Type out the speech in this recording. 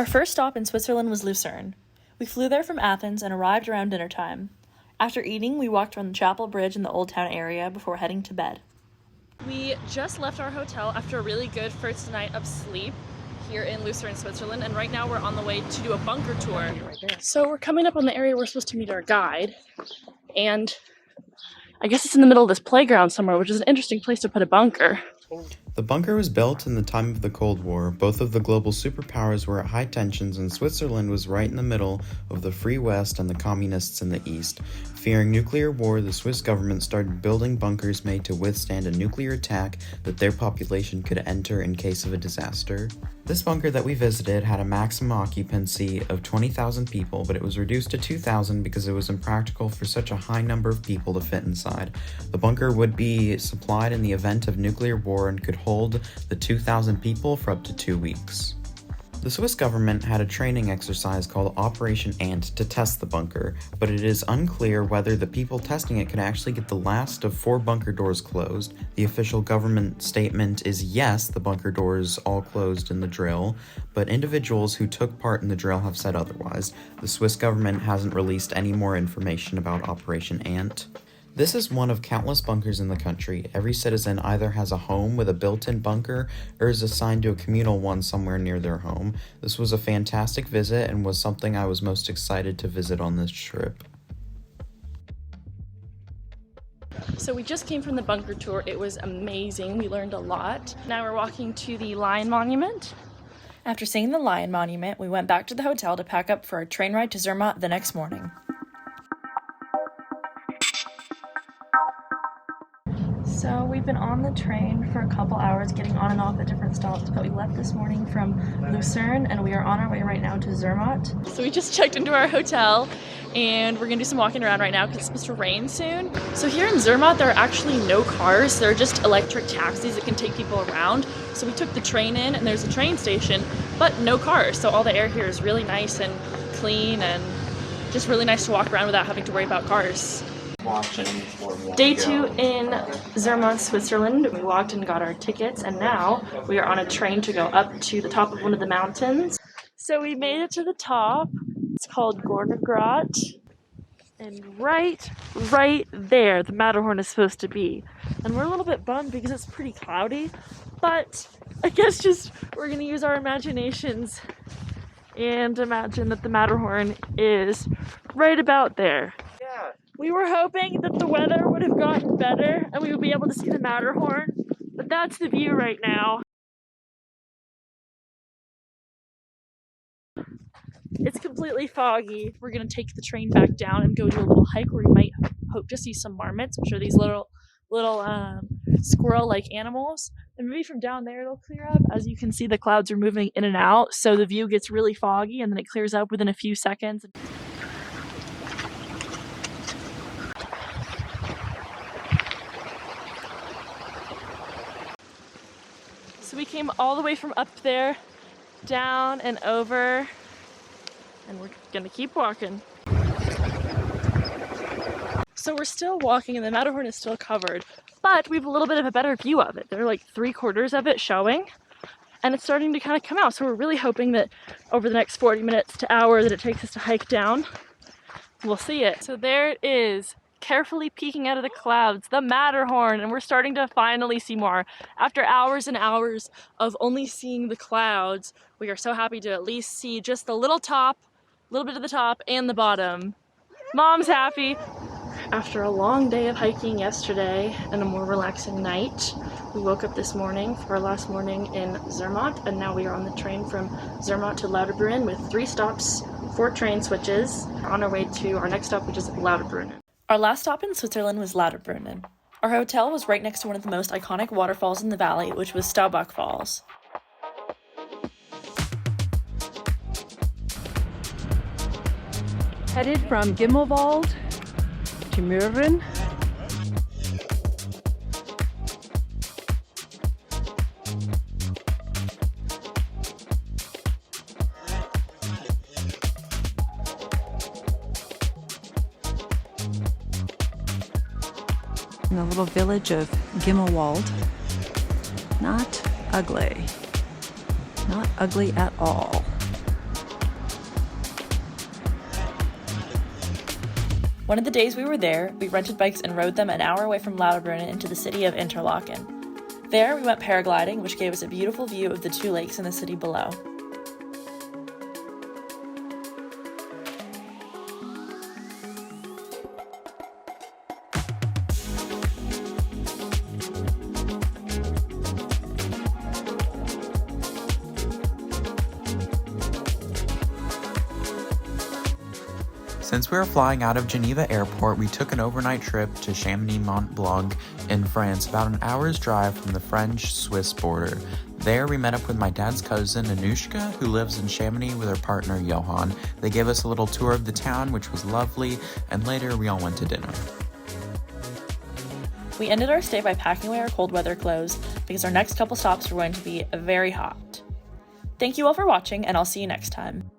Our first stop in Switzerland was Lucerne. We flew there from Athens and arrived around dinner time. After eating, we walked around the Chapel Bridge in the Old Town area before heading to bed. We just left our hotel after a really good first night of sleep here in Lucerne, Switzerland, and right now we're on the way to do a bunker tour. So we're coming up on the area we're supposed to meet our guide, and I guess it's in the middle of this playground somewhere, which is an interesting place to put a bunker. The bunker was built in the time of the Cold War. Both of the global superpowers were at high tensions, and Switzerland was right in the middle of the Free West and the Communists in the East. Fearing nuclear war, the Swiss government started building bunkers made to withstand a nuclear attack that their population could enter in case of a disaster. This bunker that we visited had a maximum occupancy of 20,000 people, but it was reduced to 2,000 because it was impractical for such a high number of people to fit inside. The bunker would be supplied in the event of nuclear war and could hold the 2,000 people for up to 2 weeks. The Swiss government had a training exercise called Operation Ant to test the bunker, but it is unclear whether the people testing it could actually get the last of 4 bunker doors closed. The official government statement is yes, the bunker doors all closed in the drill, but individuals who took part in the drill have said otherwise. The Swiss government hasn't released any more information about Operation Ant. This is one of countless bunkers in the country. Every citizen either has a home with a built-in bunker or is assigned to a communal one somewhere near their home. This was a fantastic visit and was something I was most excited to visit on this trip. So we just came from the bunker tour. It was amazing. We learned a lot. Now we're walking to the Lion Monument. After seeing the Lion Monument, we went back to the hotel to pack up for a train ride to Zermatt the next morning. So we've been on the train for a couple hours, getting on and off at different stops, but we left this morning from Lucerne and we are on our way right now to Zermatt. So we just checked into our hotel and we're gonna do some walking around right now because it's supposed to rain soon. So here in Zermatt, there are actually no cars. There are just electric taxis that can take people around. So we took the train in and there's a train station, but no cars. So all the air here is really nice and clean and just really nice to walk around without having to worry about cars. Day 2 in Zermatt, Switzerland. We walked and got our tickets, and now we are on a train to go up to the top of one of the mountains. So we made it to the top. It's called Gornergrat, and right there the Matterhorn is supposed to be. And we're a little bit bummed because it's pretty cloudy, but I guess just we're gonna use our imaginations and imagine that the Matterhorn is right about there. We were hoping that the weather would have gotten better and we would be able to see the Matterhorn, but that's the view right now. It's completely foggy. We're gonna take the train back down and go do a little hike where we might hope to see some marmots, which are these little squirrel-like animals. And maybe from down there it'll clear up. As you can see, the clouds are moving in and out, so the view gets really foggy and then it clears up within a few seconds. So we came all the way from up there, down and over, and we're gonna keep walking. So we're still walking and the Matterhorn is still covered, but we have a little bit of a better view of it. There are like 3/4 of it showing, and it's starting to kind of come out. So we're really hoping that over the next 40 minutes to hour that it takes us to hike down, we'll see it. So there it is, carefully peeking out of the clouds, the Matterhorn, and we're starting to finally see more. After hours and hours of only seeing the clouds, we are so happy to at least see just the little top, little bit of the top and the bottom. Mom's happy. After a long day of hiking yesterday and a more relaxing night, we woke up this morning for our last morning in Zermatt, and now we are on the train from Zermatt to Lauterbrunnen with 3 stops, 4 train switches, on our way to our next stop, which is Lauterbrunnen. Our last stop in Switzerland was Lauterbrunnen. Our hotel was right next to one of the most iconic waterfalls in the valley, which was Staubach Falls. Headed from Gimmelwald to Mürren. In the little village of Gimmelwald. Not ugly. Not ugly at all. One of the days we were there, we rented bikes and rode them an hour away from Lauterbrunnen into the city of Interlaken. There, we went paragliding, which gave us a beautiful view of the 2 lakes in the city below. Since we were flying out of Geneva Airport, we took an overnight trip to Chamonix-Mont-Blanc in France, about an hour's drive from the French-Swiss border. There, we met up with my dad's cousin, Anushka, who lives in Chamonix with her partner, Johan. They gave us a little tour of the town, which was lovely, and later we all went to dinner. We ended our stay by packing away our cold weather clothes because our next couple stops were going to be very hot. Thank you all for watching, and I'll see you next time.